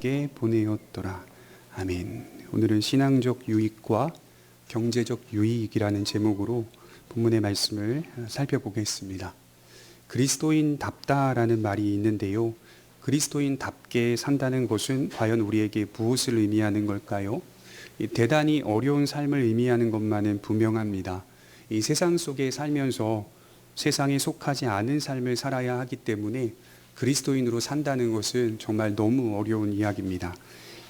게 보내었더라. 아멘. 오늘은 신앙적 유익과 경제적 유익이라는 제목으로 본문의 말씀을 살펴보겠습니다. 그리스도인답다라는 말이 있는데요. 그리스도인답게 산다는 것은 과연 우리에게 무엇을 의미하는 걸까요? 대단히 어려운 삶을 의미하는 것만은 분명합니다. 이 세상 속에 살면서 세상에 속하지 않은 삶을 살아야 하기 때문에 그리스도인으로 산다는 것은 정말 너무 어려운 이야기입니다.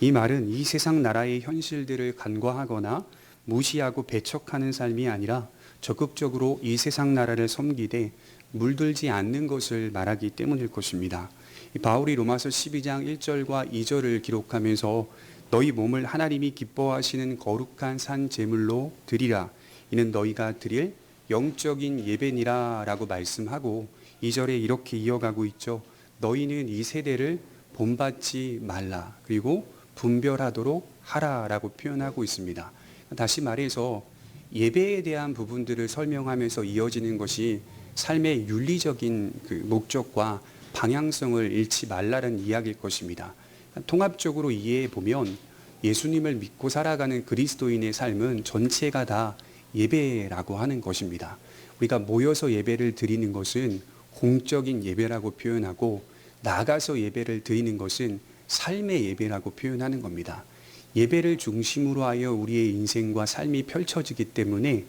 이 말은 이 세상 나라의 현실들을 간과하거나 무시하고 배척하는 삶이 아니라 적극적으로 이 세상 나라를 섬기되 물들지 않는 것을 말하기 때문일 것입니다. 바울이 로마서 12장 1절과 2절을 기록하면서 너희 몸을 하나님이 기뻐하시는 거룩한 산 제물로 드리라. 이는 너희가 드릴 영적인 예배니라 라고 말씀하고 2절에 이렇게 이어가고 있죠. 너희는 이 세대를 본받지 말라. 그리고 분별하도록 하라 라고 표현하고 있습니다. 다시 말해서 예배에 대한 부분들을 설명하면서 이어지는 것이 삶의 윤리적인 목적과 방향성을 잃지 말라는 이야기일 것입니다. 통합적으로 이해해 보면 예수님을 믿고 살아가는 그리스도인의 삶은 전체가 다 예배라고 하는 것입니다. 우리가 모여서 예배를 드리는 것은 공적인 예배라고 표현하고 나가서 예배를 드리는 것은 삶의 예배라고 표현하는 겁니다. 예배를 중심으로 하여 우리의 인생과 삶이 펼쳐지기 때문에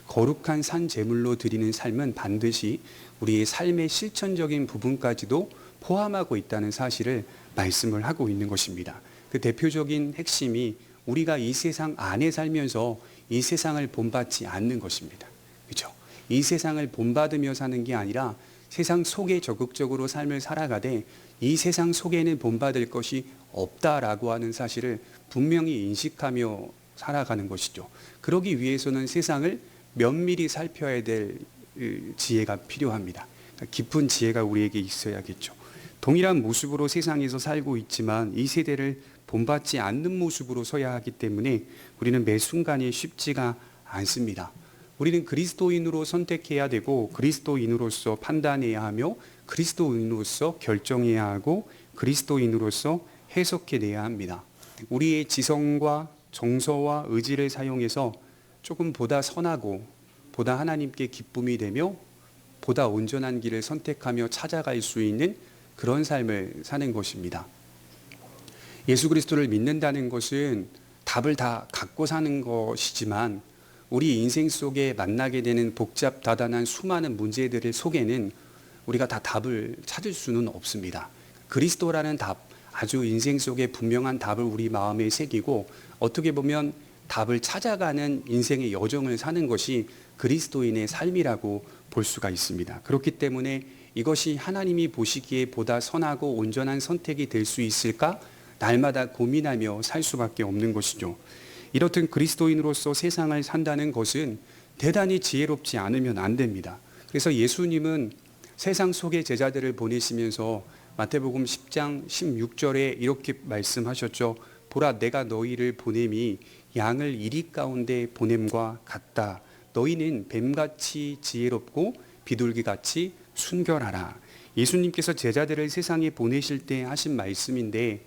거룩한 산 제물로 드리는 삶은 반드시 우리의 삶의 실천적인 부분까지도 포함하고 있다는 사실을 말씀을 하고 있는 것입니다. 그 대표적인 핵심이 우리가 이 세상 안에 살면서 이 세상을 본받지 않는 것입니다. 그렇죠? 이 세상을 본받으며 사는 게 아니라 세상 속에 적극적으로 삶을 살아가되 이 세상 속에는 본받을 것이 없다라고 하는 사실을 분명히 인식하며 살아가는 것이죠. 그러기 위해서는 세상을 면밀히 살펴야 될 지혜가 필요합니다. 깊은 지혜가 우리에게 있어야겠죠. 동일한 모습으로 세상에서 살고 있지만 이 세대를 본받지 않는 모습으로 서야 하기 때문에 우리는 매 순간이 쉽지가 않습니다. 우리는 그리스도인으로 선택해야 되고 그리스도인으로서 판단해야 하며 그리스도인으로서 결정해야 하고 그리스도인으로서 해석해내야 합니다. 우리의 지성과 정서와 의지를 사용해서 조금 보다 선하고 보다 하나님께 기쁨이 되며 보다 온전한 길을 선택하며 찾아갈 수 있는 그런 삶을 사는 것입니다. 예수 그리스도를 믿는다는 것은 답을 다 갖고 사는 것이지만 우리 인생 속에 만나게 되는 복잡다단한 수많은 문제들 속에는 우리가 다 답을 찾을 수는 없습니다. 그리스도라는 답, 아주 인생 속에 분명한 답을 우리 마음에 새기고 어떻게 보면 답을 찾아가는 인생의 여정을 사는 것이 그리스도인의 삶이라고 볼 수가 있습니다. 그렇기 때문에 이것이 하나님이 보시기에 보다 선하고 온전한 선택이 될 수 있을까? 날마다 고민하며 살 수밖에 없는 것이죠. 이렇듯 그리스도인으로서 세상을 산다는 것은 대단히 지혜롭지 않으면 안 됩니다. 그래서 예수님은 세상 속의 제자들을 보내시면서 마태복음 10장 16절에 이렇게 말씀하셨죠. 보라 내가 너희를 보냄이 양을 이리 가운데 보냄과 같다. 너희는 뱀같이 지혜롭고 비둘기같이 순결하라. 예수님께서 제자들을 세상에 보내실 때 하신 말씀인데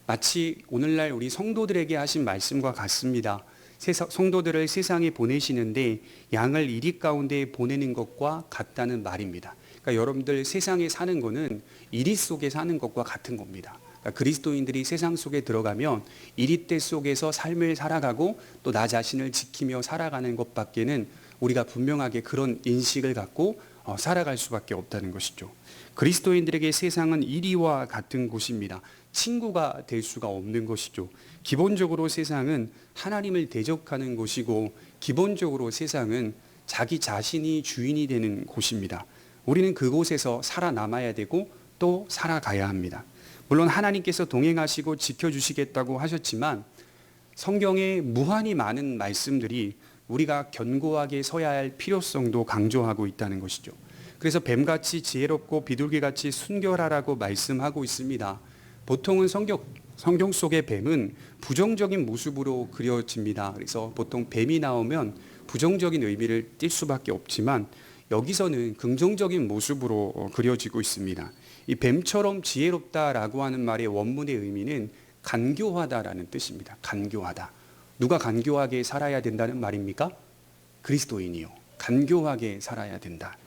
마치 오늘날 우리 성도들에게 하신 말씀과 같습니다. 성도들을 세상에 보내시는데 양을 이리 가운데 보내는 것과 같다는 말입니다. 그러니까 여러분들 세상에 사는 거는 이리 속에 사는 것과 같은 겁니다. 그러니까 그리스도인들이 세상 속에 들어가면 이리때 속에서 삶을 살아가고 또 나 자신을 지키며 살아가는 것밖에는 우리가 분명하게 그런 인식을 갖고 살아갈 수밖에 없다는 것이죠. 그리스도인들에게 세상은 이리와 같은 곳입니다. 친구가 될 수가 없는 것이죠. 기본적으로 세상은 하나님을 대적하는 곳이고 기본적으로 세상은 자기 자신이 주인이 되는 곳입니다. 우리는 그곳에서 살아남아야 되고 또 살아가야 합니다. 물론 하나님께서 동행하시고 지켜주시겠다고 하셨지만 성경에 무한히 많은 말씀들이 우리가 견고하게 서야 할 필요성도 강조하고 있다는 것이죠. 그래서 뱀같이 지혜롭고 비둘기같이 순결하라고 말씀하고 있습니다. 보통은 성경 속의 뱀은 부정적인 모습으로 그려집니다. 그래서 보통 뱀이 나오면 부정적인 의미를 띌 수밖에 없지만 여기서는 긍정적인 모습으로 그려지고 있습니다. 이 뱀처럼 지혜롭다라고 하는 말의 원문의 의미는 간교하다라는 뜻입니다. 간교하다. 누가 간교하게 살아야 된다는 말입니까? 그리스도인이요. 간교하게 살아야 된다.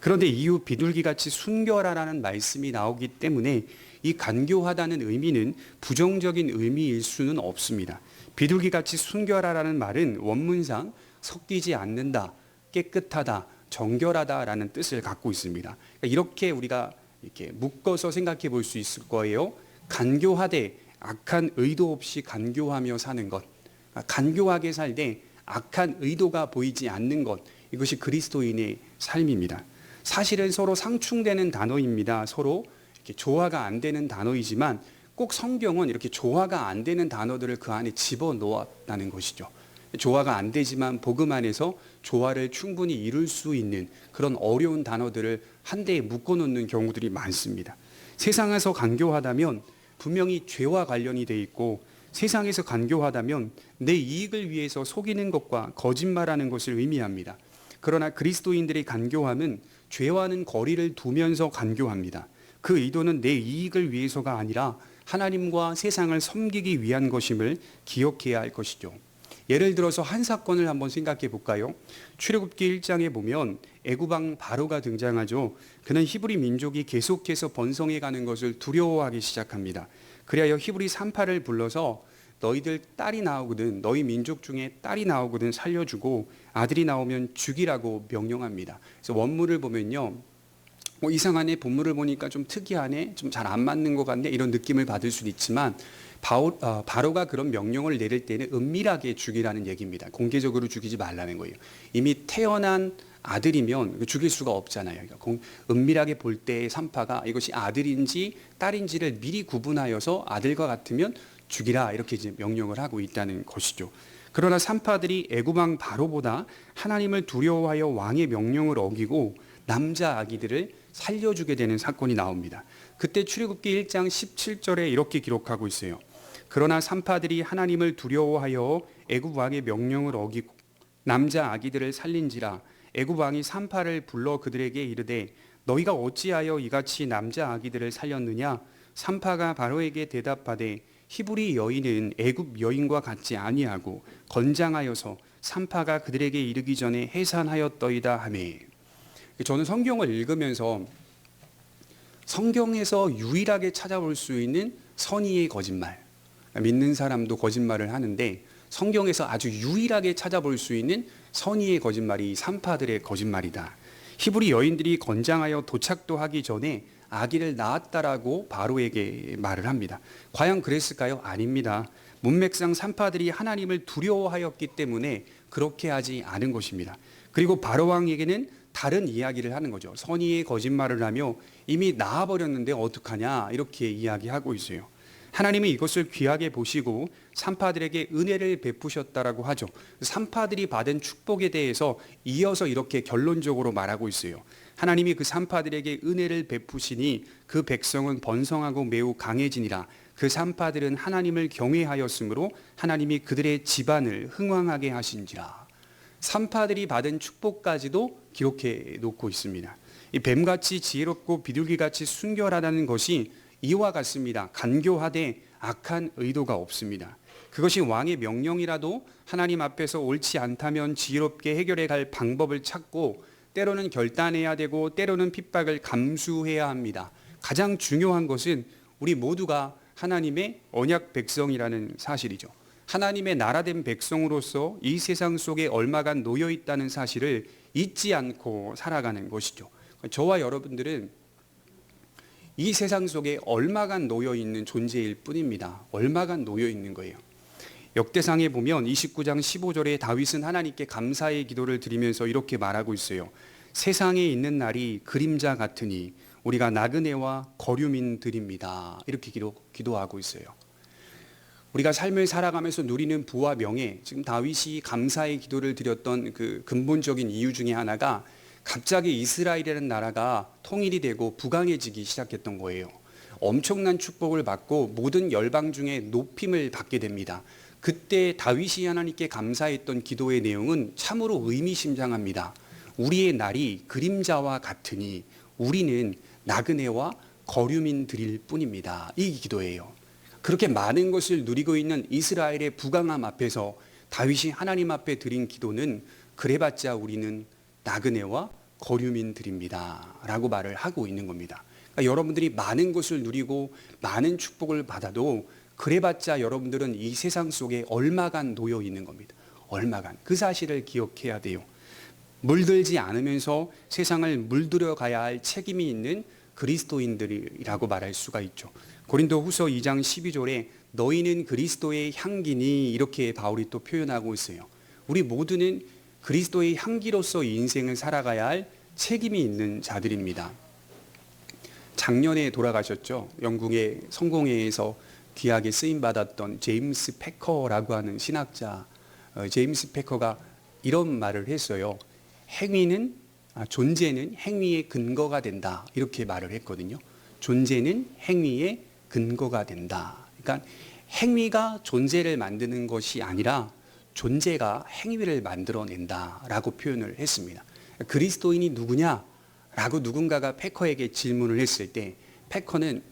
그런데 이후 비둘기같이 순결하라는 말씀이 나오기 때문에 이 간교하다는 의미는 부정적인 의미일 수는 없습니다. 비둘기같이 순결하라는 말은 원문상 섞이지 않는다, 깨끗하다, 정결하다라는 뜻을 갖고 있습니다. 그러니까 이렇게 우리가 이렇게 묶어서 생각해 볼 수 있을 거예요. 간교하되 악한 의도 없이 간교하며 사는 것, 간교하게 살되 악한 의도가 보이지 않는 것, 이것이 그리스도인의 삶입니다. 사실은 서로 상충되는 단어입니다. 서로 이렇게 조화가 안 되는 단어이지만 꼭 성경은 이렇게 조화가 안 되는 단어들을 그 안에 집어넣었다는 것이죠. 조화가 안 되지만 복음 안에서 조화를 충분히 이룰 수 있는 그런 어려운 단어들을 한데에 묶어놓는 경우들이 많습니다. 세상에서 간교하다면 분명히 죄와 관련이 돼 있고, 세상에서 간교하다면 내 이익을 위해서 속이는 것과 거짓말하는 것을 의미합니다. 그러나 그리스도인들의 간교함은 죄와는 거리를 두면서 간교합니다. 그 의도는 내 이익을 위해서가 아니라 하나님과 세상을 섬기기 위한 것임을 기억해야 할 것이죠. 예를 들어서 한 사건을 한번 생각해 볼까요? 출애굽기 1장에 보면 애굽왕 바로가 등장하죠. 그는 히브리 민족이 계속해서 번성해 가는 것을 두려워하기 시작합니다. 그리하여 히브리 산파를 불러서 너희들 딸이 나오거든, 너희 민족 중에 딸이 나오거든 살려주고 아들이 나오면 죽이라고 명령합니다. 그래서 원문을 보면요, 이상하네, 본문을 보니까 좀 특이하네, 좀 잘 안 맞는 것 같네, 이런 느낌을 받을 수도 있지만 바로가 그런 명령을 내릴 때는 은밀하게 죽이라는 얘기입니다. 공개적으로 죽이지 말라는 거예요. 이미 태어난 아들이면 죽일 수가 없잖아요. 그러니까 은밀하게 볼 때의 산파가 이것이 아들인지 딸인지를 미리 구분하여서 아들과 같으면 죽이라, 이렇게 이제 명령을 하고 있다는 것이죠. 그러나 산파들이 애굽왕 바로보다 하나님을 두려워하여 왕의 명령을 어기고 남자 아기들을 살려주게 되는 사건이 나옵니다. 그때 출애굽기 1장 17절에 이렇게 기록하고 있어요. 그러나 산파들이 하나님을 두려워하여 애굽 왕의 명령을 어기고 남자 아기들을 살린지라 애굽 왕이 산파를 불러 그들에게 이르되 너희가 어찌하여 이같이 남자 아기들을 살렸느냐? 산파가 바로에게 대답하되 히브리 여인은 애굽 여인과 같지 아니하고 건장하여서 산파가 그들에게 이르기 전에 해산하였더이다 하매. 저는 성경을 읽으면서 성경에서 유일하게 찾아볼 수 있는 선의의 거짓말, 믿는 사람도 거짓말을 하는데 성경에서 아주 유일하게 찾아볼 수 있는 선의의 거짓말이 산파들의 거짓말이다. 히브리 여인들이 건장하여 도착도 하기 전에 아기를 낳았다라고 바로에게 말을 합니다. 과연 그랬을까요? 아닙니다. 문맥상 산파들이 하나님을 두려워하였기 때문에 그렇게 하지 않은 것입니다. 그리고 바로 왕에게는 다른 이야기를 하는 거죠. 선의의 거짓말을 하며 이미 낳아버렸는데 어떡하냐, 이렇게 이야기하고 있어요. 하나님이 이것을 귀하게 보시고 산파들에게 은혜를 베푸셨다라고 하죠. 산파들이 받은 축복에 대해서 이어서 이렇게 결론적으로 말하고 있어요. 하나님이 그 산파들에게 은혜를 베푸시니 그 백성은 번성하고 매우 강해지니라. 그 산파들은 하나님을 경외하였으므로 하나님이 그들의 집안을 흥왕하게 하신지라. 산파들이 받은 축복까지도 기록해 놓고 있습니다. 이 뱀같이 지혜롭고 비둘기같이 순결하다는 것이 이와 같습니다. 간교하되 악한 의도가 없습니다. 그것이 왕의 명령이라도 하나님 앞에서 옳지 않다면 지혜롭게 해결해 갈 방법을 찾고 때로는 결단해야 되고 때로는 핍박을 감수해야 합니다. 가장 중요한 것은 우리 모두가 하나님의 언약 백성이라는 사실이죠. 하나님의 나라된 백성으로서 이 세상 속에 얼마간 놓여 있다는 사실을 잊지 않고 살아가는 것이죠. 저와 여러분들은 이 세상 속에 얼마간 놓여 있는 존재일 뿐입니다. 얼마간 놓여 있는 거예요. 역대상에 보면 29장 15절에 다윗은 하나님께 감사의 기도를 드리면서 이렇게 말하고 있어요. 세상에 있는 날이 그림자 같으니 우리가 나그네와 거류민들입니다. 이렇게 기도하고 있어요. 우리가 삶을 살아가면서 누리는 부와 명예, 지금 다윗이 감사의 기도를 드렸던 그 근본적인 이유 중에 하나가 갑자기 이스라엘이라는 나라가 통일이 되고 부강해지기 시작했던 거예요. 엄청난 축복을 받고 모든 열방 중에 높임을 받게 됩니다. 그때 다윗이 하나님께 감사했던 기도의 내용은 참으로 의미심장합니다. 우리의 날이 그림자와 같으니 우리는 나그네와 거류민들일 뿐입니다. 이 기도예요. 그렇게 많은 것을 누리고 있는 이스라엘의 부강함 앞에서 다윗이 하나님 앞에 드린 기도는 그래봤자 우리는 나그네와 거류민들입니다 라고 말을 하고 있는 겁니다. 그러니까 여러분들이 많은 것을 누리고 많은 축복을 받아도 그래봤자 여러분들은 이 세상 속에 얼마간 놓여 있는 겁니다. 얼마간. 그 사실을 기억해야 돼요. 물들지 않으면서 세상을 물들여 가야 할 책임이 있는 그리스도인들이라고 말할 수가 있죠. 고린도후서 2장 12절에 너희는 그리스도의 향기니 이렇게 바울이 또 표현하고 있어요. 우리 모두는 그리스도의 향기로서 인생을 살아가야 할 책임이 있는 자들입니다. 작년에 돌아가셨죠. 영국의 성공회에서 귀하게 쓰임받았던 제임스 패커라고 하는 신학자, 제임스 패커가 이런 말을 했어요. 존재는 행위의 근거가 된다. 이렇게 말을 했거든요. 존재는 행위의 근거가 된다. 그러니까 행위가 존재를 만드는 것이 아니라 존재가 행위를 만들어낸다라고 표현을 했습니다. 그리스도인이 누구냐? 라고 누군가가 패커에게 질문을 했을 때 패커는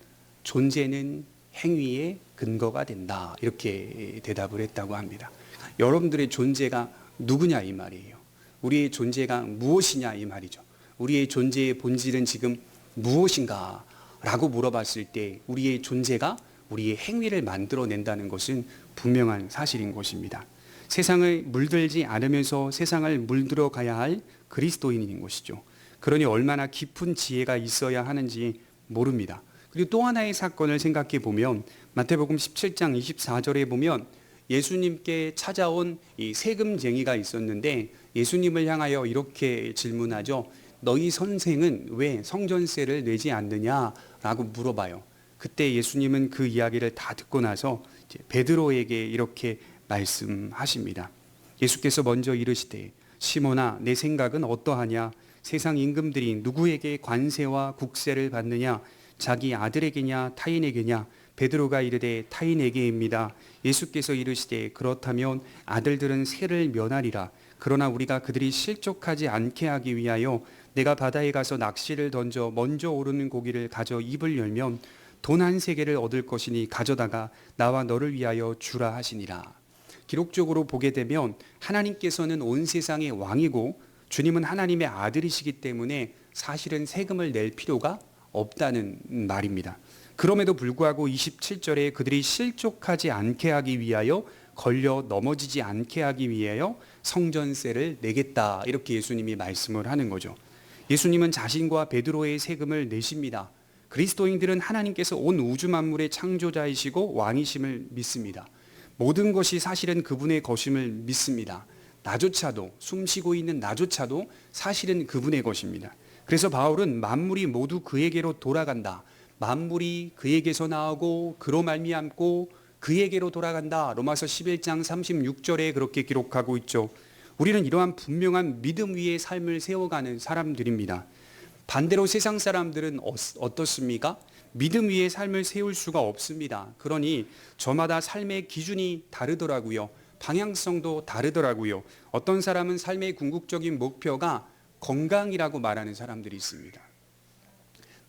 존재는 행위의 근거가 된다. 이렇게 대답을 했다고 합니다. 여러분들의 존재가 누구냐 이 말이에요. 우리의 존재가 무엇이냐 이 말이죠. 우리의 존재의 본질은 지금 무엇인가? 라고 물어봤을 때 우리의 존재가 우리의 행위를 만들어낸다는 것은 분명한 사실인 것입니다. 세상을 물들지 않으면서 세상을 물들어 가야 할 그리스도인인 것이죠. 그러니 얼마나 깊은 지혜가 있어야 하는지 모릅니다. 그리고 또 하나의 사건을 생각해 보면 마태복음 17장 24절에 보면 예수님께 찾아온 이 세금쟁이가 있었는데 예수님을 향하여 이렇게 질문하죠. 너희 선생은 왜 성전세를 내지 않느냐라고 물어봐요. 그때 예수님은 그 이야기를 다 듣고 나서 베드로에게 이렇게 말씀하십니다. 예수께서 먼저 이르시되 시몬아 내 생각은 어떠하냐? 세상 임금들이 누구에게 관세와 국세를 받느냐? 자기 아들에게냐 타인에게냐? 베드로가 이르되 타인에게입니다. 예수께서 이르시되 그렇다면 아들들은 세를 면하리라. 그러나 우리가 그들이 실족하지 않게 하기 위하여 내가 바다에 가서 낚시를 던져 먼저 오르는 고기를 가져 입을 열면 돈 한 세겔을 얻을 것이니 가져다가 나와 너를 위하여 주라 하시니라. 기록적으로 보게 되면 하나님께서는 온 세상의 왕이고 주님은 하나님의 아들이시기 때문에 사실은 세금을 낼 필요가 없다는 말입니다. 그럼에도 불구하고 27절에 그들이 실족하지 않게 하기 위하여 걸려 넘어지지 않게 하기 위하여 성전세를 내겠다 이렇게 예수님이 말씀을 하는 거죠. 예수님은 자신과 베드로의 세금을 내십니다. 그리스도인들은 하나님께서 온 우주 만물의 창조자이시고 왕이심을 믿습니다. 모든 것이 사실은 그분의 것임을 믿습니다. 나조차도 숨쉬고 있는 나조차도 사실은 그분의 것입니다. 그래서 바울은 만물이 모두 그에게로 돌아간다. 만물이 그에게서 나오고 그로 말미암고 그에게로 돌아간다. 로마서 11장 36절에 그렇게 기록하고 있죠. 우리는 이러한 분명한 믿음 위에 삶을 세워가는 사람들입니다. 반대로 세상 사람들은 어떻습니까? 믿음 위에 삶을 세울 수가 없습니다. 그러니 저마다 삶의 기준이 다르더라고요. 방향성도 다르더라고요. 어떤 사람은 삶의 궁극적인 목표가 건강이라고 말하는 사람들이 있습니다.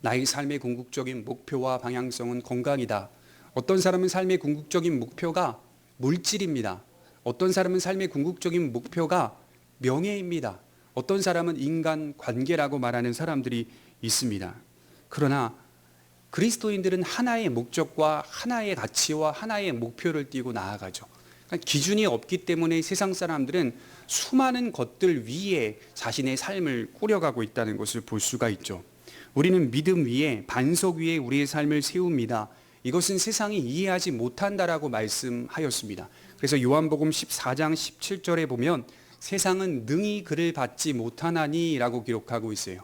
나의 삶의 궁극적인 목표와 방향성은 건강이다. 어떤 사람은 삶의 궁극적인 목표가 물질입니다. 어떤 사람은 삶의 궁극적인 목표가 명예입니다. 어떤 사람은 인간 관계라고 말하는 사람들이 있습니다. 그러나 그리스도인들은 하나의 목적과 하나의 가치와 하나의 목표를 띠고 나아가죠. 그러니까 기준이 없기 때문에 세상 사람들은 수많은 것들 위에 자신의 삶을 꾸려가고 있다는 것을 볼 수가 있죠. 우리는 믿음 위에 반석 위에 우리의 삶을 세웁니다. 이것은 세상이 이해하지 못한다라고 말씀하였습니다. 그래서 요한복음 14장 17절에 보면 세상은 능히 그를 받지 못하나니 라고 기록하고 있어요.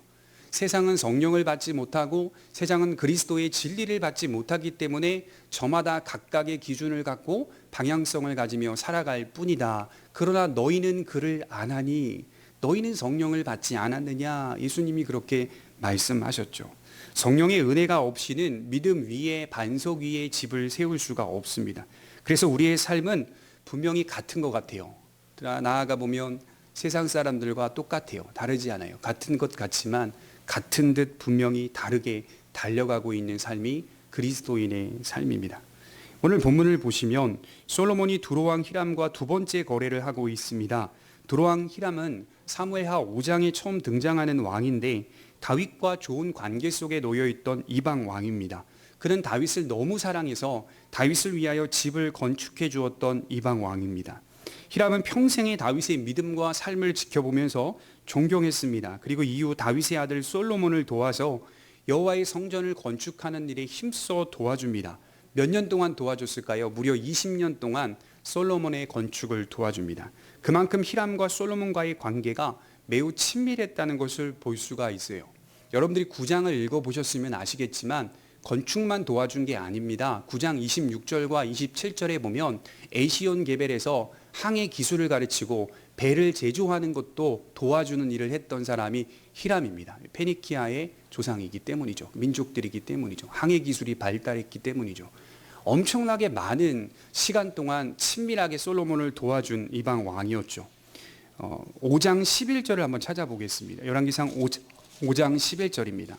세상은 성령을 받지 못하고 세상은 그리스도의 진리를 받지 못하기 때문에 저마다 각각의 기준을 갖고 방향성을 가지며 살아갈 뿐이다. 그러나 너희는 그를 아나니 너희는 성령을 받지 않았느냐. 예수님이 그렇게 말씀하셨죠. 성령의 은혜가 없이는 믿음 위에 반석 위에 집을 세울 수가 없습니다. 그래서 우리의 삶은 분명히 같은 것 같아요. 나아가 보면 세상 사람들과 똑같아요. 다르지 않아요. 같은 것 같지만 같은 듯 분명히 다르게 달려가고 있는 삶이 그리스도인의 삶입니다. 오늘 본문을 보시면 솔로몬이 두로왕 히람과 두 번째 거래를 하고 있습니다. 두로왕 히람은 사무엘하 5장에 처음 등장하는 왕인데 다윗과 좋은 관계 속에 놓여 있던 이방 왕입니다. 그는 다윗을 너무 사랑해서 다윗을 위하여 집을 건축해 주었던 이방 왕입니다. 히람은 평생에 다윗의 믿음과 삶을 지켜보면서 존경했습니다. 그리고 이후 다윗의 아들 솔로몬을 도와서 여호와의 성전을 건축하는 일에 힘써 도와줍니다. 몇 년 동안 도와줬을까요? 무려 20년 동안 솔로몬의 건축을 도와줍니다. 그만큼 히람과 솔로몬과의 관계가 매우 친밀했다는 것을 볼 수가 있어요. 여러분들이 9장을 읽어보셨으면 아시겠지만 건축만 도와준 게 아닙니다. 9장 26절과 27절에 보면 에시온 게벨에서 항해 기술을 가르치고 배를 제조하는 것도 도와주는 일을 했던 사람이 히람입니다. 페니키아의 조상이기 때문이죠. 민족들이기 때문이죠. 항해 기술이 발달했기 때문이죠. 엄청나게 많은 시간 동안 친밀하게 솔로몬을 도와준 이방 왕이었죠. 5장 11절을 한번 찾아보겠습니다. 열왕기상 5장 11절입니다.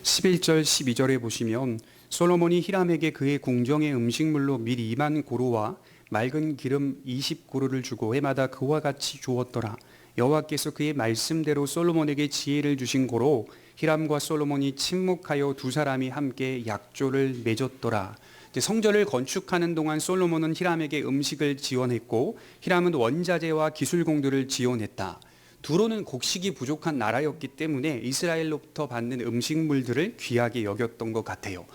(11절) (12절에) 보시면 솔로몬이 히람에게 그의 궁정의 음식물로 밀 2만 고루와 맑은 기름 20고루를 주고 해마다 그와 같이 주었더라. 여호와께서 그의 말씀대로 솔로몬에게 지혜를 주신 고로 히람과 솔로몬이 친목하여 두 사람이 함께 약조를 맺었더라. 성전을 건축하는 동안 솔로몬은 히람에게 음식을 지원했고 히람은 원자재와 기술공들을 지원했다. 두로는 곡식이 부족한 나라였기 때문에 이스라엘로부터 받는 음식물들을 귀하게 여겼던 것 같아요.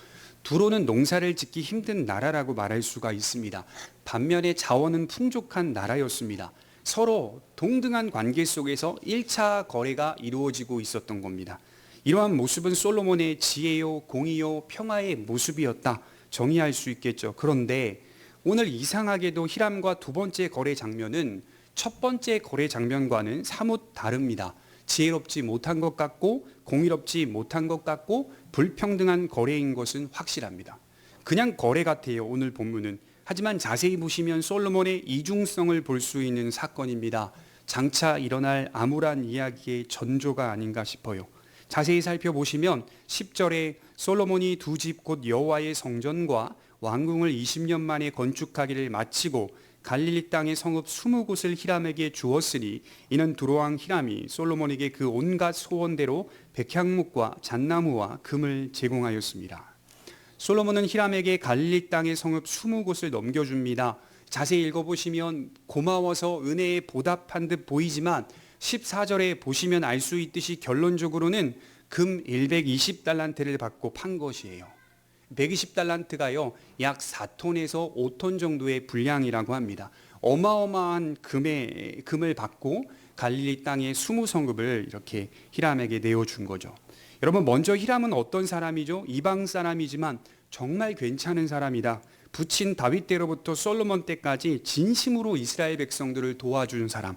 두로는 농사를 짓기 힘든 나라라고 말할 수가 있습니다. 반면에 자원은 풍족한 나라였습니다. 서로 동등한 관계 속에서 1차 거래가 이루어지고 있었던 겁니다. 이러한 모습은 솔로몬의 지혜요, 공의요, 평화의 모습이었다 정의할 수 있겠죠. 그런데 오늘 이상하게도 히람과 두 번째 거래 장면은 첫 번째 거래 장면과는 사뭇 다릅니다. 지혜롭지 못한 것 같고 공의롭지 못한 것 같고 불평등한 거래인 것은 확실합니다. 그냥 거래 같아요, 오늘 본문은. 하지만 자세히 보시면 솔로몬의 이중성을 볼 수 있는 사건입니다. 장차 일어날 암울한 이야기의 전조가 아닌가 싶어요. 자세히 살펴보시면 10절에 솔로몬이 두 집 곧 여호와의 성전과 왕궁을 20년 만에 건축하기를 마치고 갈릴리 땅의 성읍 20곳을 히람에게 주었으니 이는 두로왕 히람이 솔로몬에게 그 온갖 소원대로 백향목과 잣나무와 금을 제공하였습니다. 솔로몬은 히람에게 갈릴리 땅의 성읍 20곳을 넘겨줍니다. 자세히 읽어보시면 고마워서 은혜에 보답한 듯 보이지만 14절에 보시면 알 수 있듯이 결론적으로는 금 120달란트를 받고 판 것이에요. 120달란트가요 약 4톤에서 5톤 정도의 분량이라고 합니다. 어마어마한 금을 받고 갈릴리 땅의 20성읍을 이렇게 히람에게 내어준 거죠. 여러분, 먼저 히람은 어떤 사람이죠? 이방 사람이지만 정말 괜찮은 사람이다. 부친 다윗 때로부터 솔로몬 때까지 진심으로 이스라엘 백성들을 도와준 사람.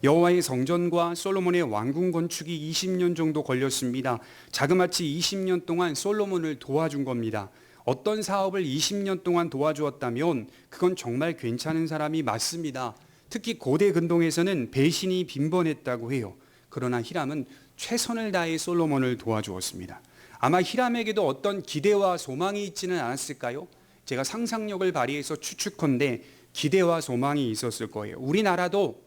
여호와의 성전과 솔로몬의 왕궁 건축이 20년 정도 걸렸습니다. 자그마치 20년 동안 솔로몬을 도와준 겁니다. 어떤 사업을 20년 동안 도와주었다면 그건 정말 괜찮은 사람이 맞습니다. 특히 고대 근동에서는 배신이 빈번했다고 해요. 그러나 히람은 최선을 다해 솔로몬을 도와주었습니다. 아마 히람에게도 어떤 기대와 소망이 있지는 않았을까요? 제가 상상력을 발휘해서 추측컨대 기대와 소망이 있었을 거예요. 우리나라도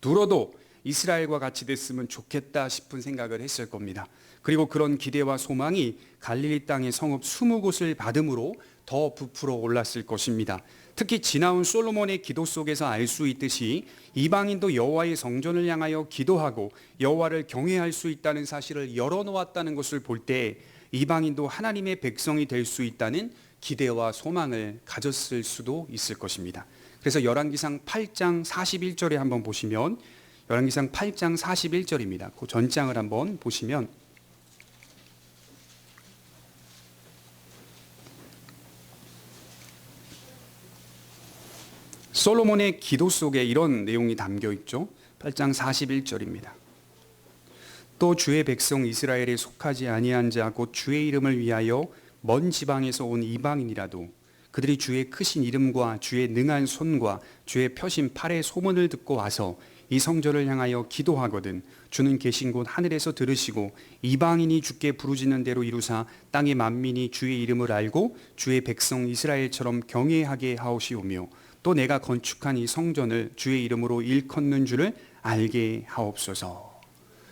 두로도 이스라엘과 같이 됐으면 좋겠다 싶은 생각을 했을 겁니다. 그리고 그런 기대와 소망이 갈릴리 땅의 성읍 20곳을 받음으로 더 부풀어 올랐을 것입니다. 특히 지나온 솔로몬의 기도 속에서 알 수 있듯이 이방인도 여호와의 성전을 향하여 기도하고 여호와를 경외할 수 있다는 사실을 열어놓았다는 것을 볼 때 이방인도 하나님의 백성이 될 수 있다는 기대와 소망을 가졌을 수도 있을 것입니다. 그래서 열왕기상 8장 41절에 한번 보시면 열왕기상 8장 41절입니다. 그 전장을 한번 보시면 솔로몬의 기도 속에 이런 내용이 담겨 있죠. 8장 41절입니다. 또 주의 백성 이스라엘에 속하지 아니한 자 곧 주의 이름을 위하여 먼 지방에서 온 이방인이라도 그들이 주의 크신 이름과 주의 능한 손과 주의 펴신 팔의 소문을 듣고 와서 이 성전을 향하여 기도하거든 주는 계신 곳 하늘에서 들으시고 이방인이 주께 부르짖는 대로 이루사 땅의 만민이 주의 이름을 알고 주의 백성 이스라엘처럼 경외하게 하옵시오며 또 내가 건축한 이 성전을 주의 이름으로 일컫는 줄을 알게 하옵소서.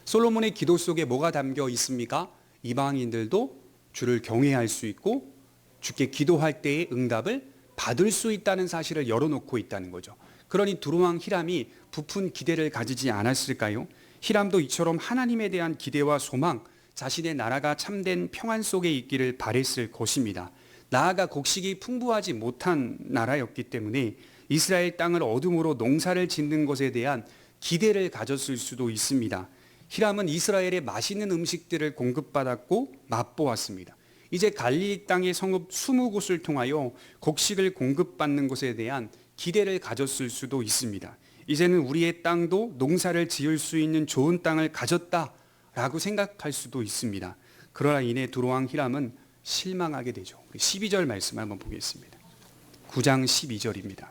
솔로몬의 기도 속에 뭐가 담겨 있습니까? 이방인들도 주를 경외할 수 있고 주께 기도할 때의 응답을 받을 수 있다는 사실을 열어놓고 있다는 거죠. 그러니 두루왕 히람이 부푼 기대를 가지지 않았을까요? 히람도 이처럼 하나님에 대한 기대와 소망, 자신의 나라가 참된 평안 속에 있기를 바랬을 것입니다. 나아가 곡식이 풍부하지 못한 나라였기 때문에 이스라엘 땅을 어둠으로 농사를 짓는 것에 대한 기대를 가졌을 수도 있습니다. 히람은 이스라엘의 맛있는 음식들을 공급받았고 맛보았습니다. 이제 갈릴리 땅의 성읍 20곳을 통하여 곡식을 공급받는 것에 대한 기대를 가졌을 수도 있습니다. 이제는 우리의 땅도 농사를 지을 수 있는 좋은 땅을 가졌다라고 생각할 수도 있습니다. 그러나 이내 두루왕 히람은 실망하게 되죠. 12절 말씀 한번 보겠습니다. 9장 12절입니다.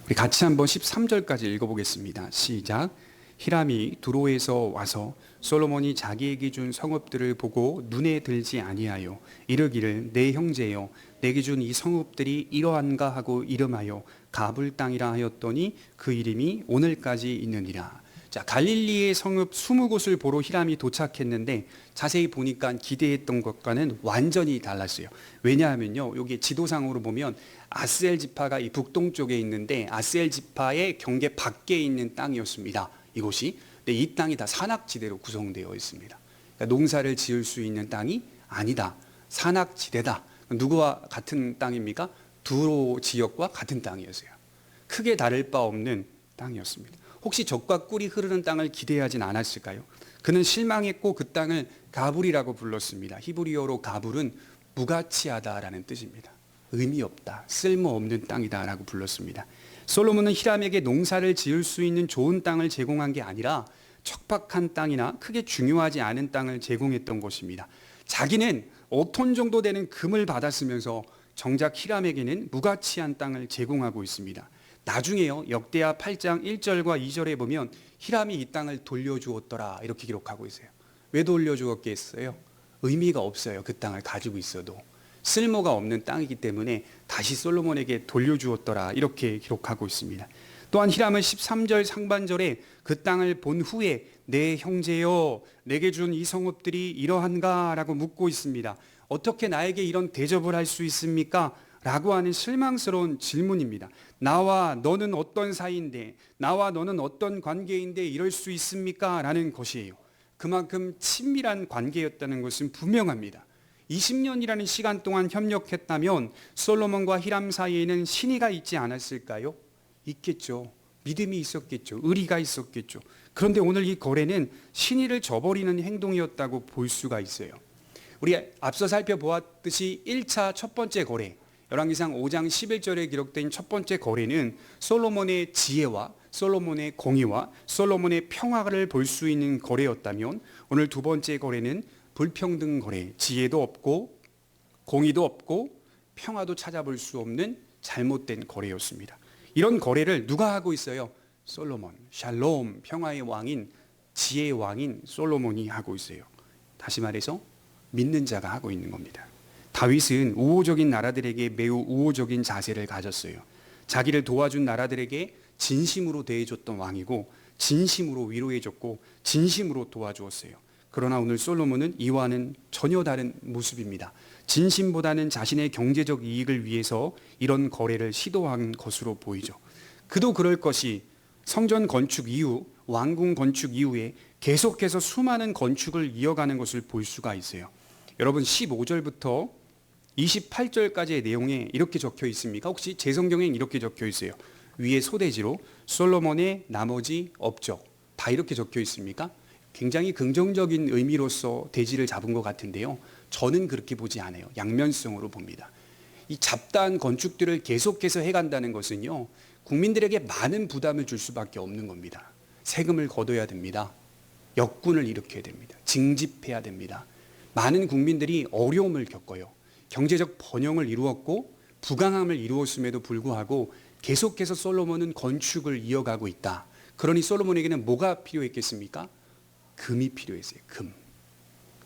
우리 같이 한번 13절까지 읽어보겠습니다. 시작. 히람이 두로에서 와서 솔로몬이 자기에게 준 성읍들을 보고 눈에 들지 아니하여 이르기를 내 형제여 내게 준 이 성읍들이 이러한가 하고 이름하여 가불 땅이라 하였더니 그 이름이 오늘까지 있느니라. 자, 갈릴리의 성읍 20곳을 보러 히람이 도착했는데 자세히 보니까 기대했던 것과는 완전히 달랐어요. 왜냐하면요, 여기 지도상으로 보면 아스엘 지파가 이 북동쪽에 있는데 아스엘 지파의 경계 밖에 있는 땅이었습니다. 이곳이. 근데 이 땅이 다 산악지대로 구성되어 있습니다. 그러니까 농사를 지을 수 있는 땅이 아니다. 산악지대다. 누구와 같은 땅입니까? 두로 지역과 같은 땅이었어요. 크게 다를 바 없는 땅이었습니다. 혹시 젖과 꿀이 흐르는 땅을 기대하진 않았을까요? 그는 실망했고 그 땅을 가불이라고 불렀습니다. 히브리어로 가불은 무가치하다라는 뜻입니다. 의미 없다, 쓸모없는 땅이다라고 불렀습니다. 솔로몬은 히람에게 농사를 지을 수 있는 좋은 땅을 제공한 게 아니라 척박한 땅이나 크게 중요하지 않은 땅을 제공했던 것입니다. 자기는 5톤 정도 되는 금을 받았으면서 정작 히람에게는 무가치한 땅을 제공하고 있습니다. 나중에요, 역대하 8장 1절과 2절에 보면 히람이 이 땅을 돌려주었더라 이렇게 기록하고 있어요. 왜 돌려주었겠어요? 의미가 없어요. 그 땅을 가지고 있어도 쓸모가 없는 땅이기 때문에 다시 솔로몬에게 돌려주었더라 이렇게 기록하고 있습니다. 또한 히람은 13절 상반절에 그 땅을 본 후에 내 형제여 내게 준 이 성읍들이 이러한가 라고 묻고 있습니다. 어떻게 나에게 이런 대접을 할 수 있습니까? 라고 하는 실망스러운 질문입니다. 나와 너는 어떤 사이인데, 나와 너는 어떤 관계인데 이럴 수 있습니까? 라는 것이에요. 그만큼 친밀한 관계였다는 것은 분명합니다. 20년이라는 시간 동안 협력했다면 솔로몬과 히람 사이에는 신의가 있지 않았을까요? 있겠죠. 믿음이 있었겠죠. 의리가 있었겠죠. 그런데 오늘 이 거래는 신의를 저버리는 행동이었다고 볼 수가 있어요. 우리 앞서 살펴보았듯이 1차 첫 번째 거래, 열왕기상 5장 11절에 기록된 첫 번째 거래는 솔로몬의 지혜와 솔로몬의 공의와 솔로몬의 평화를 볼 수 있는 거래였다면 오늘 두 번째 거래는 불평등 거래, 지혜도 없고 공의도 없고 평화도 찾아볼 수 없는 잘못된 거래였습니다. 이런 거래를 누가 하고 있어요? 솔로몬, 샬롬, 평화의 왕인, 지혜의 왕인 솔로몬이 하고 있어요. 다시 말해서 믿는 자가 하고 있는 겁니다. 다윗은 우호적인 나라들에게 매우 우호적인 자세를 가졌어요. 자기를 도와준 나라들에게 진심으로 대해줬던 왕이고 진심으로 위로해줬고 진심으로 도와주었어요. 그러나 오늘 솔로몬은 이와는 전혀 다른 모습입니다. 진심보다는 자신의 경제적 이익을 위해서 이런 거래를 시도한 것으로 보이죠. 그도 그럴 것이 성전 건축 이후, 왕궁 건축 이후에 계속해서 수많은 건축을 이어가는 것을 볼 수가 있어요. 여러분 15절부터 28절까지의 내용에 이렇게 적혀 있습니까? 혹시 제 성경엔 이렇게 적혀 있어요. 위에 소대지로 솔로몬의 나머지 업적 다 이렇게 적혀 있습니까? 굉장히 긍정적인 의미로서 대지를 잡은 것 같은데요. 저는 그렇게 보지 않아요. 양면성으로 봅니다. 이 잡다한 건축들을 계속해서 해간다는 것은요, 국민들에게 많은 부담을 줄 수밖에 없는 겁니다. 세금을 걷어야 됩니다. 역군을 일으켜야 됩니다. 징집해야 됩니다. 많은 국민들이 어려움을 겪어요. 경제적 번영을 이루었고 부강함을 이루었음에도 불구하고 계속해서 솔로몬은 건축을 이어가고 있다. 그러니 솔로몬에게는 뭐가 필요했겠습니까? 금이 필요했어요. 금.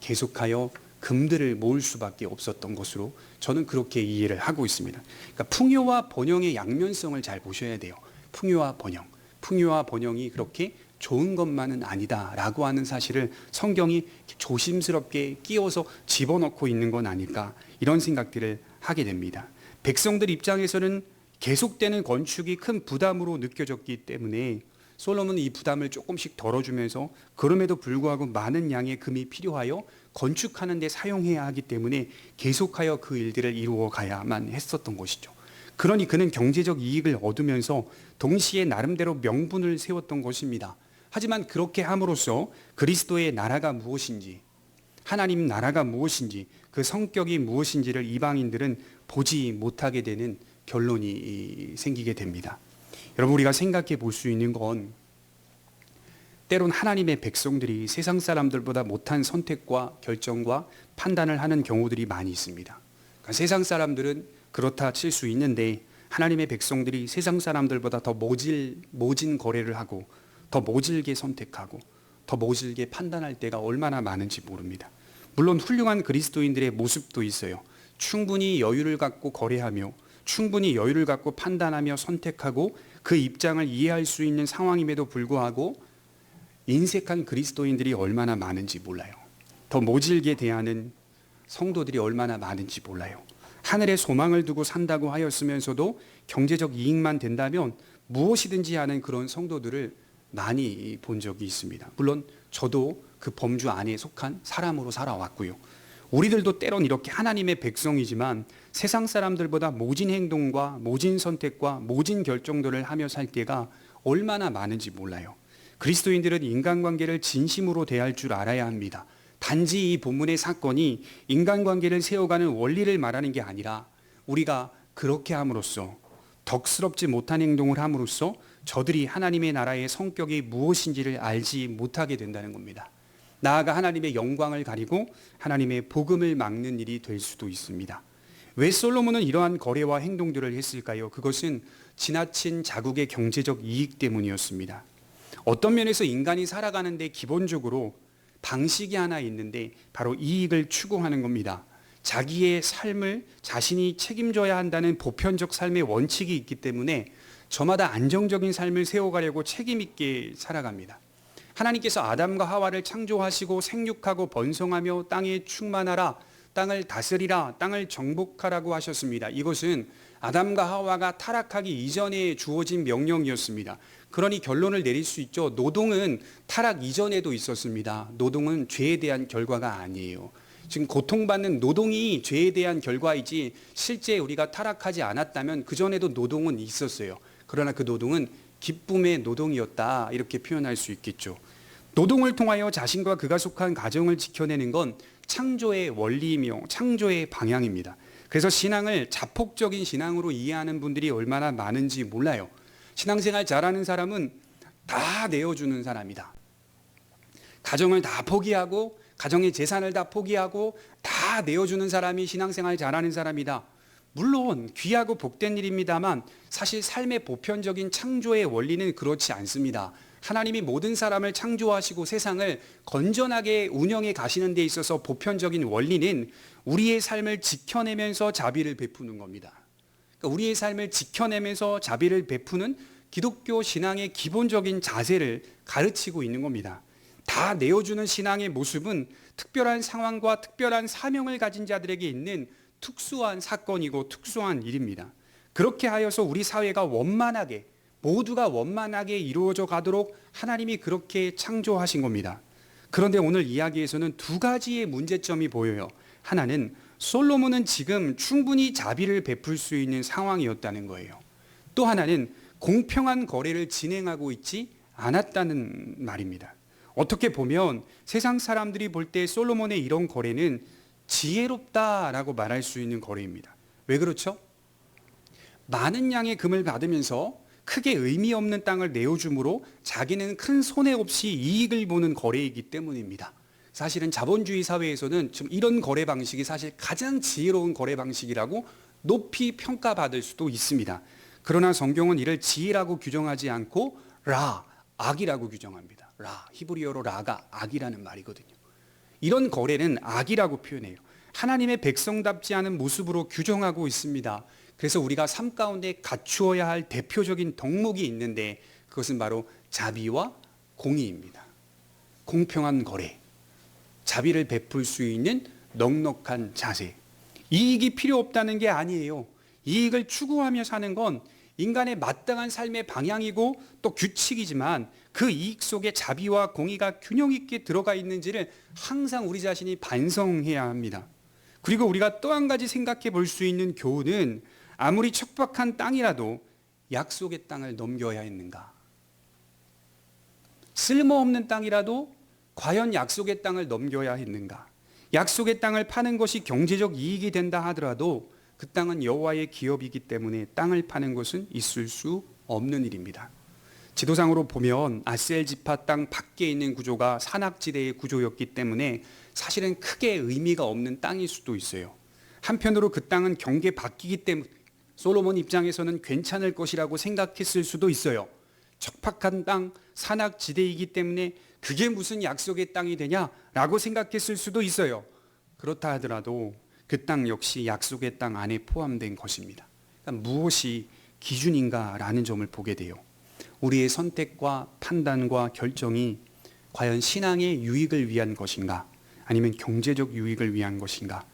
계속하여 금들을 모을 수밖에 없었던 것으로 저는 그렇게 이해를 하고 있습니다. 그러니까 풍요와 번영의 양면성을 잘 보셔야 돼요. 풍요와 번영. 풍요와 번영이 그렇게 좋은 것만은 아니다라고 하는 사실을 성경이 조심스럽게 끼워서 집어넣고 있는 건 아닐까, 이런 생각들을 하게 됩니다. 백성들 입장에서는 계속되는 건축이 큰 부담으로 느껴졌기 때문에 솔로몬은 이 부담을 조금씩 덜어주면서 그럼에도 불구하고 많은 양의 금이 필요하여 건축하는 데 사용해야 하기 때문에 계속하여 그 일들을 이루어 가야만 했었던 것이죠. 그러니 그는 경제적 이익을 얻으면서 동시에 나름대로 명분을 세웠던 것입니다. 하지만 그렇게 함으로써 그리스도의 나라가 무엇인지, 하나님 나라가 무엇인지, 그 성격이 무엇인지를 이방인들은 보지 못하게 되는 결론이 생기게 됩니다. 여러분, 우리가 생각해 볼 수 있는 건 때론 하나님의 백성들이 세상 사람들보다 못한 선택과 결정과 판단을 하는 경우들이 많이 있습니다. 그러니까 세상 사람들은 그렇다 칠 수 있는데 하나님의 백성들이 세상 사람들보다 더 모진 거래를 하고 더 모질게 선택하고 더 모질게 판단할 때가 얼마나 많은지 모릅니다. 물론 훌륭한 그리스도인들의 모습도 있어요. 충분히 여유를 갖고 거래하며 충분히 여유를 갖고 판단하며 선택하고 그 입장을 이해할 수 있는 상황임에도 불구하고 인색한 그리스도인들이 얼마나 많은지 몰라요. 더 모질게 대하는 성도들이 얼마나 많은지 몰라요. 하늘에 소망을 두고 산다고 하였으면서도 경제적 이익만 된다면 무엇이든지 하는 그런 성도들을 많이 본 적이 있습니다. 물론 저도 그 범주 안에 속한 사람으로 살아왔고요. 우리들도 때론 이렇게 하나님의 백성이지만 세상 사람들보다 모진 행동과 모진 선택과 모진 결정들을 하며 살 때가 얼마나 많은지 몰라요. 그리스도인들은 인간관계를 진심으로 대할 줄 알아야 합니다. 단지 이 본문의 사건이 인간관계를 세워가는 원리를 말하는 게 아니라 우리가 그렇게 함으로써, 덕스럽지 못한 행동을 함으로써 저들이 하나님의 나라의 성격이 무엇인지를 알지 못하게 된다는 겁니다. 나아가 하나님의 영광을 가리고 하나님의 복음을 막는 일이 될 수도 있습니다. 왜 솔로몬은 이러한 거래와 행동들을 했을까요? 그것은 지나친 자국의 경제적 이익 때문이었습니다. 어떤 면에서 인간이 살아가는데 기본적으로 방식이 하나 있는데 바로 이익을 추구하는 겁니다. 자기의 삶을 자신이 책임져야 한다는 보편적 삶의 원칙이 있기 때문에 저마다 안정적인 삶을 세워가려고 책임 있게 살아갑니다. 하나님께서 아담과 하와를 창조하시고 생육하고 번성하며 땅에 충만하라, 땅을 다스리라, 땅을 정복하라고 하셨습니다. 이것은 아담과 하와가 타락하기 이전에 주어진 명령이었습니다. 그러니 결론을 내릴 수 있죠. 노동은 타락 이전에도 있었습니다. 노동은 죄에 대한 결과가 아니에요. 지금 고통받는 노동이 죄에 대한 결과이지 실제 우리가 타락하지 않았다면 그전에도 노동은 있었어요. 그러나 그 노동은 기쁨의 노동이었다, 이렇게 표현할 수 있겠죠. 노동을 통하여 자신과 그가 속한 가정을 지켜내는 건 창조의 원리이며 창조의 방향입니다. 그래서 신앙을 자폭적인 신앙으로 이해하는 분들이 얼마나 많은지 몰라요. 신앙생활 잘하는 사람은 다 내어주는 사람이다. 가정을 다 포기하고 가정의 재산을 다 포기하고 다 내어주는 사람이 신앙생활 잘하는 사람이다. 물론 귀하고 복된 일입니다만 사실 삶의 보편적인 창조의 원리는 그렇지 않습니다. 하나님이 모든 사람을 창조하시고 세상을 건전하게 운영해 가시는 데 있어서 보편적인 원리는 우리의 삶을 지켜내면서 자비를 베푸는 겁니다. 그러니까 우리의 삶을 지켜내면서 자비를 베푸는 기독교 신앙의 기본적인 자세를 가르치고 있는 겁니다. 다 내어주는 신앙의 모습은 특별한 상황과 특별한 사명을 가진 자들에게 있는 특수한 사건이고 특수한 일입니다. 그렇게 하여서 우리 사회가 원만하게, 모두가 원만하게 이루어져 가도록 하나님이 그렇게 창조하신 겁니다. 그런데 오늘 이야기에서는 두 가지의 문제점이 보여요. 하나는 솔로몬은 지금 충분히 자비를 베풀 수 있는 상황이었다는 거예요. 또 하나는 공평한 거래를 진행하고 있지 않았다는 말입니다. 어떻게 보면 세상 사람들이 볼 때 솔로몬의 이런 거래는 지혜롭다라고 말할 수 있는 거래입니다. 왜 그렇죠? 많은 양의 금을 받으면서 크게 의미 없는 땅을 내어줌으로 자기는 큰 손해 없이 이익을 보는 거래이기 때문입니다. 사실은 자본주의 사회에서는 지금 이런 거래 방식이 사실 가장 지혜로운 거래 방식이라고 높이 평가받을 수도 있습니다. 그러나 성경은 이를 지혜라고 규정하지 않고 악이라고 규정합니다. 히브리어로 라가 악이라는 말이거든요. 이런 거래는 악이라고 표현해요. 하나님의 백성답지 않은 모습으로 규정하고 있습니다. 그래서 우리가 삶 가운데 갖추어야 할 대표적인 덕목이 있는데 그것은 바로 자비와 공의입니다. 공평한 거래, 자비를 베풀 수 있는 넉넉한 자세. 이익이 필요 없다는 게 아니에요. 이익을 추구하며 사는 건 인간의 마땅한 삶의 방향이고 또 규칙이지만 그 이익 속에 자비와 공의가 균형 있게 들어가 있는지를 항상 우리 자신이 반성해야 합니다. 그리고 우리가 또 한 가지 생각해 볼 수 있는 교훈은 아무리 척박한 땅이라도 약속의 땅을 넘겨야 했는가? 쓸모없는 땅이라도 과연 약속의 땅을 넘겨야 했는가? 약속의 땅을 파는 것이 경제적 이익이 된다 하더라도 그 땅은 여호와의 기업이기 때문에 땅을 파는 것은 있을 수 없는 일입니다. 지도상으로 보면 아셀 지파 땅 밖에 있는 구조가 산악지대의 구조였기 때문에 사실은 크게 의미가 없는 땅일 수도 있어요. 한편으로 그 땅은 경계 바뀌기 때문에 솔로몬 입장에서는 괜찮을 것이라고 생각했을 수도 있어요. 척박한 땅, 산악지대이기 때문에 그게 무슨 약속의 땅이 되냐라고 생각했을 수도 있어요. 그렇다 하더라도 그 땅 역시 약속의 땅 안에 포함된 것입니다. 그러니까 무엇이 기준인가라는 점을 보게 돼요. 우리의 선택과 판단과 결정이 과연 신앙의 유익을 위한 것인가 아니면 경제적 유익을 위한 것인가.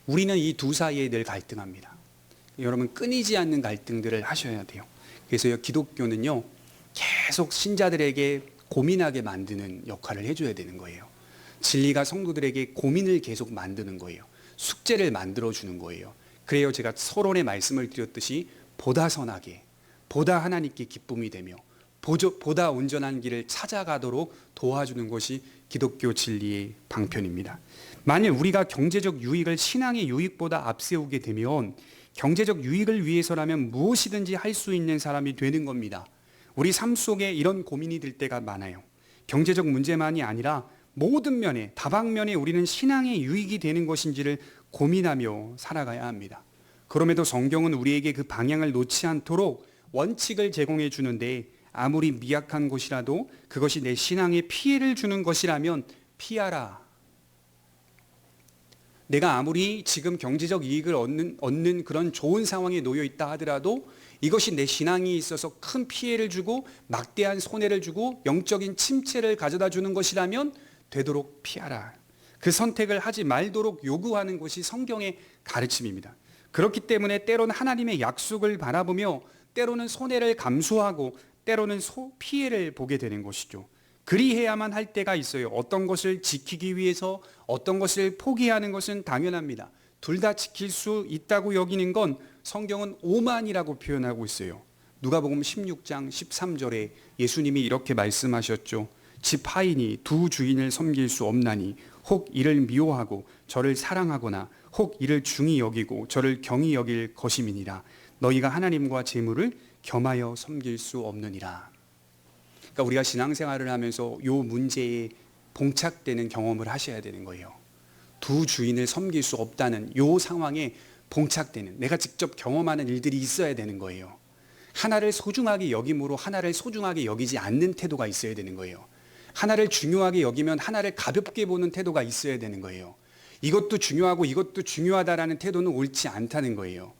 우리는 이 두 사이에 늘 갈등합니다. 여러분 끊이지 않는 갈등들을 하셔야 돼요. 그래서 기독교는요 계속 신자들에게 고민하게 만드는 역할을 해줘야 되는 거예요. 진리가 성도들에게 고민을 계속 만드는 거예요. 숙제를 만들어주는 거예요. 그래요 제가 서론에 말씀을 드렸듯이 보다 선하게, 보다 하나님께 기쁨이 되며 보다 온전한 길을 찾아가도록 도와주는 것이 기독교 진리의 방편입니다. 만일 우리가 경제적 유익을 신앙의 유익보다 앞세우게 되면 경제적 유익을 위해서라면 무엇이든지 할 수 있는 사람이 되는 겁니다. 우리 삶 속에 이런 고민이 들 때가 많아요. 경제적 문제만이 아니라 모든 면에, 다방면에 우리는 신앙의 유익이 되는 것인지를 고민하며 살아가야 합니다. 그럼에도 성경은 우리에게 그 방향을 놓지 않도록 원칙을 제공해 주는데 아무리 미약한 것이라도 그것이 내 신앙에 피해를 주는 것이라면 피하라. 내가 아무리 지금 경제적 이익을 얻는 그런 좋은 상황에 놓여 있다 하더라도 이것이 내 신앙에 있어서 큰 피해를 주고 막대한 손해를 주고 영적인 침체를 가져다 주는 것이라면 되도록 피하라. 그 선택을 하지 말도록 요구하는 것이 성경의 가르침입니다. 그렇기 때문에 때로는 하나님의 약속을 바라보며 때로는 손해를 감수하고 때로는 피해를 보게 되는 것이죠. 그리해야만 할 때가 있어요. 어떤 것을 지키기 위해서 어떤 것을 포기하는 것은 당연합니다. 둘 다 지킬 수 있다고 여기는 건 성경은 오만이라고 표현하고 있어요. 누가복음 16장 13절에 예수님이 이렇게 말씀하셨죠. 집 하인이 두 주인을 섬길 수 없나니 혹 이를 미워하고 저를 사랑하거나 혹 이를 중히 여기고 저를 경히 여길 것임이니라. 너희가 하나님과 재물을 겸하여 섬길 수 없느니라. 그러니까 우리가 신앙생활을 하면서 이 문제에 봉착되는 경험을 하셔야 되는 거예요. 두 주인을 섬길 수 없다는 이 상황에 봉착되는, 내가 직접 경험하는 일들이 있어야 되는 거예요. 하나를 소중하게 여김으로 하나를 소중하게 여기지 않는 태도가 있어야 되는 거예요. 하나를 중요하게 여기면 하나를 가볍게 보는 태도가 있어야 되는 거예요. 이것도 중요하고 이것도 중요하다라는 태도는 옳지 않다는 거예요.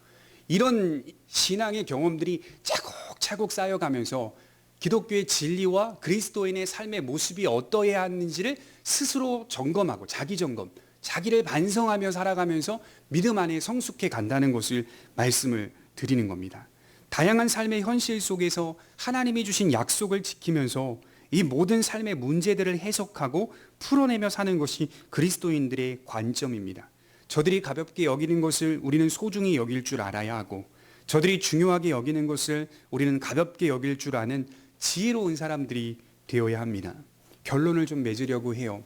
이런 신앙의 경험들이 차곡차곡 쌓여가면서 기독교의 진리와 그리스도인의 삶의 모습이 어떠해야 하는지를 스스로 점검하고 자기 점검, 자기를 반성하며 살아가면서 믿음 안에 성숙해 간다는 것을 말씀을 드리는 겁니다. 다양한 삶의 현실 속에서 하나님이 주신 약속을 지키면서 이 모든 삶의 문제들을 해석하고 풀어내며 사는 것이 그리스도인들의 관점입니다. 저들이 가볍게 여기는 것을 우리는 소중히 여길 줄 알아야 하고, 저들이 중요하게 여기는 것을 우리는 가볍게 여길 줄 아는 지혜로운 사람들이 되어야 합니다. 결론을 좀 맺으려고 해요.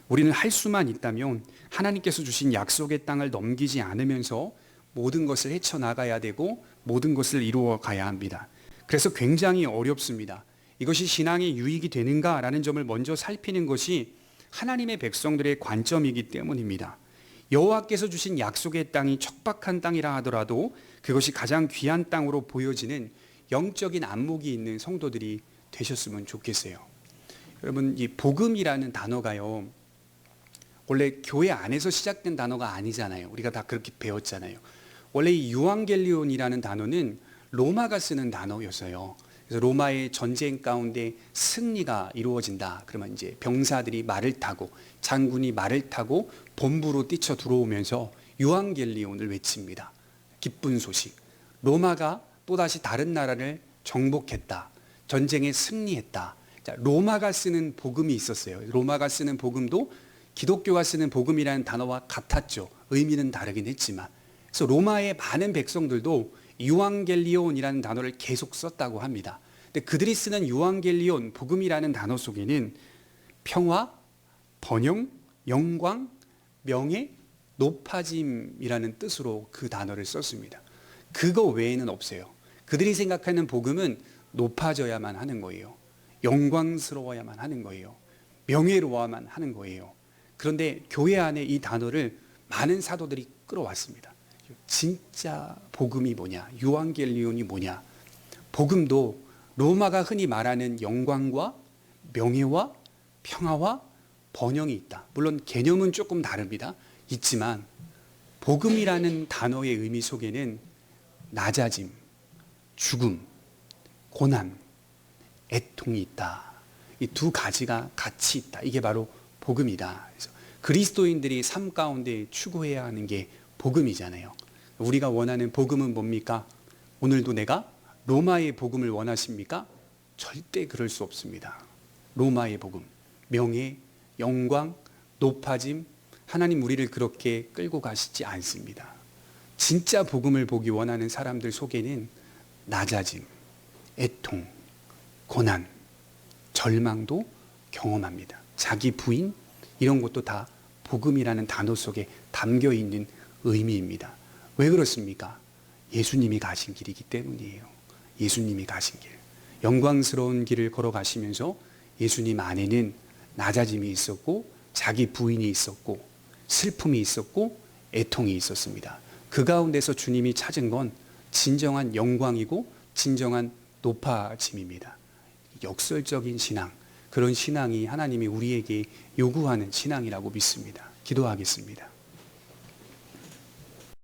우리는 할 수만 있다면 하나님께서 주신 약속의 땅을 넘기지 않으면서 모든 것을 헤쳐나가야 되고 모든 것을 이루어 가야 합니다. 그래서 굉장히 어렵습니다. 이것이 신앙의 유익이 되는가라는 점을 먼저 살피는 것이 하나님의 백성들의 관점이기 때문입니다. 여호와께서 주신 약속의 땅이 척박한 땅이라 하더라도 그것이 가장 귀한 땅으로 보여지는 영적인 안목이 있는 성도들이 되셨으면 좋겠어요. 여러분, 이 복음이라는 단어가요, 원래 교회 안에서 시작된 단어가 아니잖아요. 우리가 다 그렇게 배웠잖아요. 원래 이 유앙겔리온이라는 단어는 로마가 쓰는 단어였어요. 그래서 로마의 전쟁 가운데 승리가 이루어진다. 그러면 이제 병사들이 말을 타고 장군이 말을 타고 본부로 뛰쳐 들어오면서 유앙겔리온을 외칩니다. 기쁜 소식. 로마가 또다시 다른 나라를 정복했다. 전쟁에 승리했다. 자, 로마가 쓰는 복음이 있었어요. 로마가 쓰는 복음도 기독교가 쓰는 복음이라는 단어와 같았죠. 의미는 다르긴 했지만. 그래서 로마의 많은 백성들도 유앙겔리온이라는 단어를 계속 썼다고 합니다. 근데 그들이 쓰는 유앙겔리온 복음이라는 단어 속에는 평화, 번영, 영광, 명예, 높아짐이라는 뜻으로 그 단어를 썼습니다. 그거 외에는 없어요. 그들이 생각하는 복음은 높아져야만 하는 거예요. 영광스러워야만 하는 거예요. 명예로워야만 하는 거예요. 그런데 교회 안에 이 단어를 많은 사도들이 끌어왔습니다. 진짜 복음이 뭐냐? 유앙겔리온이 뭐냐? 복음도 로마가 흔히 말하는 영광과 명예와 평화와 번영이 있다. 물론 개념은 조금 다릅니다. 있지만 복음이라는 단어의 의미 속에는 낮아짐, 죽음, 고난, 애통이 있다. 이 두 가지가 같이 있다. 이게 바로 복음이다. 그래서 그리스도인들이 삶 가운데 추구해야 하는 게 복음이잖아요. 우리가 원하는 복음은 뭡니까? 오늘도 내가 로마의 복음을 원하십니까? 절대 그럴 수 없습니다. 로마의 복음, 명예, 영광, 높아짐, 하나님 우리를 그렇게 끌고 가시지 않습니다. 진짜 복음을 보기 원하는 사람들 속에는 낮아짐, 애통, 고난, 절망도 경험합니다. 자기 부인, 이런 것도 다 복음이라는 단어 속에 담겨 있는 의미입니다. 왜 그렇습니까? 예수님이 가신 길이기 때문이에요. 예수님이 가신 길. 영광스러운 길을 걸어가시면서 예수님 안에는 낮아짐이 있었고 자기 부인이 있었고 슬픔이 있었고 애통이 있었습니다. 그 가운데서 주님이 찾은 건 진정한 영광이고 진정한 높아짐입니다. 역설적인 신앙, 그런 신앙이 하나님이 우리에게 요구하는 신앙이라고 믿습니다. 기도하겠습니다.